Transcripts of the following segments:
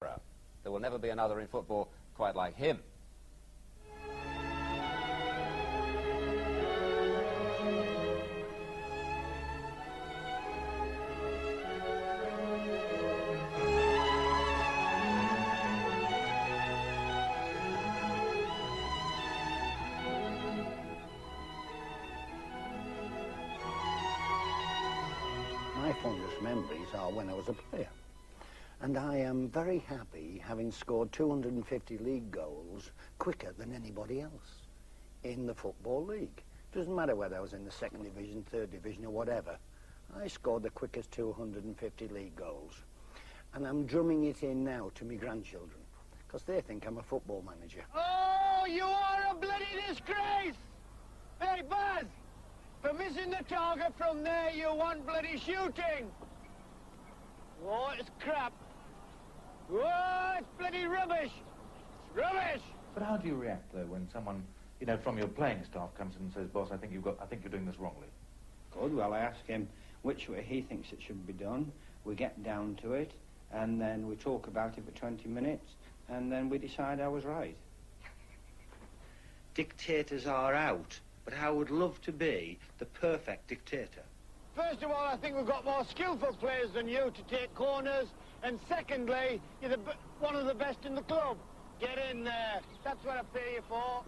There will never be another in football quite like him. My fondest memories are when I was a player. And I am very happy having scored 250 league goals quicker than anybody else in the Football League. It doesn't matter whether I was in the 2nd Division, 3rd Division or whatever. I scored the quickest 250 league goals. And I'm drumming it in now to my grandchildren, because they think I'm a football manager. Oh, you are a bloody disgrace! Hey, Buzz! For missing the target from there, you want bloody shooting! Oh, it's crap. Oh, it's bloody rubbish. It's rubbish. But how do you react though when someone, you know, from your playing staff comes in and says, "Boss, I think you're doing this wrongly"? Good. Well, I ask him which way he thinks it should be done. We get down to it, and then we talk about it for 20 minutes, and then we decide I was right. Dictators are out, but I would love to be the perfect dictator. First of all, I think we've got more skillful players than you to take corners. And secondly, you're one of the best in the club. Get in there. That's what I pay you for.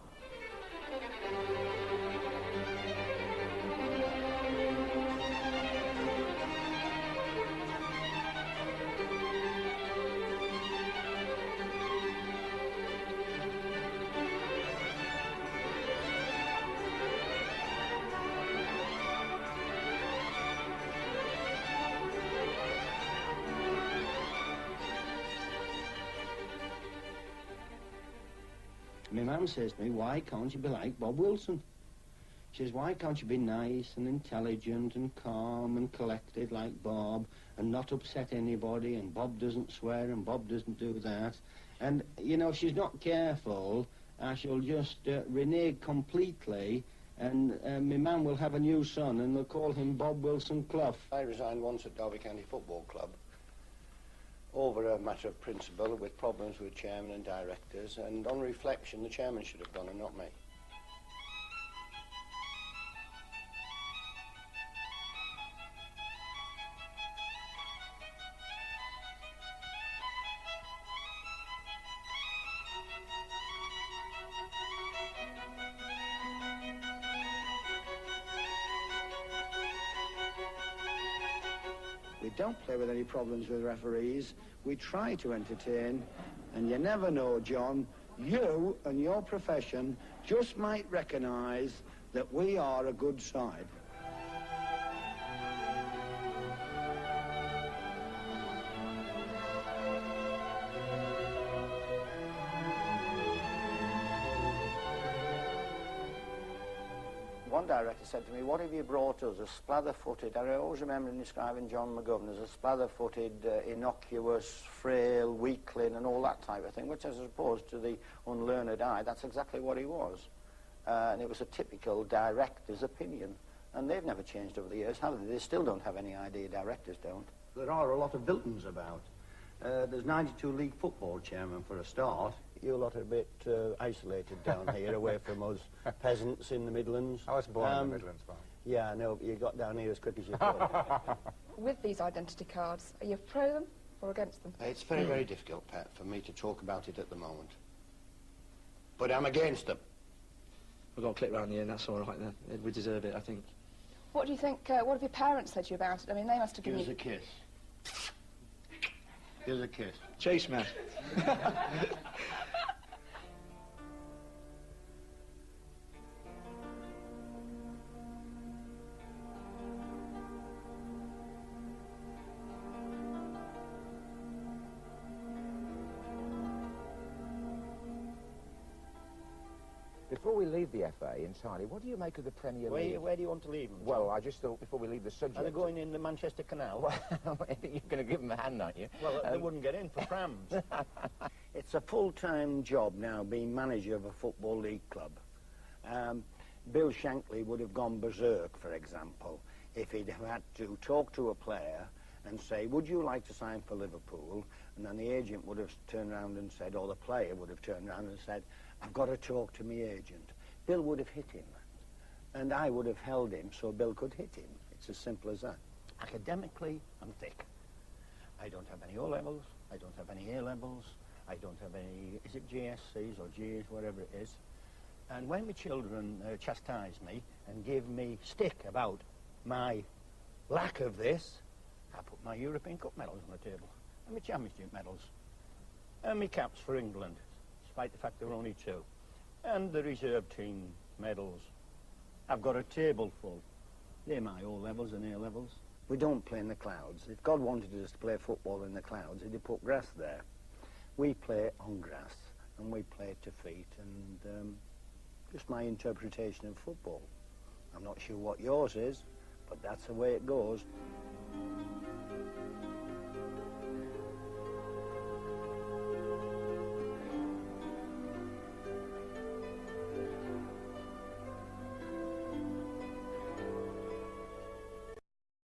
My mum says to me, why can't you be like Bob Wilson? She says, why can't you be nice and intelligent and calm and collected like Bob and not upset anybody, and Bob doesn't swear and Bob doesn't do that. And, you know, she's not careful, I shall just renege completely, and my mum will have a new son and they'll call him Bob Wilson Clough. I resigned once at Derby County Football Club over a matter of principle, with problems with chairman and directors, and on reflection the chairman should have done and not me. We don't play with any problems with referees. We try to entertain, and you never know, John, you and your profession just might recognise that we are a good side. One director said to me, what have you brought us? A splather-footed, I always remember describing John McGovern as a splather-footed, innocuous, frail, weakling and all that type of thing, which as opposed to the unlearned eye, that's exactly what he was. And it was a typical director's opinion. And they've never changed over the years, have they? They still don't have any idea, directors don't. There are a lot of Biltons about. There's 92 league football chairmen for a start. You lot are a bit isolated down here, away from us peasants in the Midlands. I was born in the Midlands, Bob. Yeah, I know, but you got down here as quick as you could. With these identity cards, are you pro them or against them? It's very, very difficult, Pat, for me to talk about it at the moment. But I'm against them. We've got a clip round here, and that's all right then. We deserve it, I think. What do you think, what have your parents said to you about it? I mean, they must have given Give us you... a kiss. Give us a kiss. Chase, man. Before we leave the FA entirely, what do you make of the Premier League? Where do you want to leave them? Well, I just thought before we leave the subject... Are they going in the Manchester Canal? Well, you're going to give them a hand, aren't you? Well, they wouldn't get in for prams. It's a full-time job now, being manager of a Football League club. Bill Shankly would have gone berserk, for example, if he'd had to talk to a player and say, would you like to sign for Liverpool? And then the agent would have turned around and said, or the player would have turned around and said, I've got to talk to my agent. Bill would have hit him, and I would have held him so Bill could hit him. It's as simple as that. Academically, I'm thick. I don't have any O-levels, I don't have any A-levels, I don't have any, is it GSCs or Gs, whatever it is. And when my children chastise me and give me stick about my lack of this, I put my European Cup medals on the table, and my Championship medals, and my caps for England, despite the fact there were only 2, and the reserve team medals. I've got a table full. They're my O-levels and A-levels. We don't play in the clouds. If God wanted us to play football in the clouds, he'd have put grass there. We play on grass, and we play to feet, and just my interpretation of football. I'm not sure what yours is, but that's the way it goes.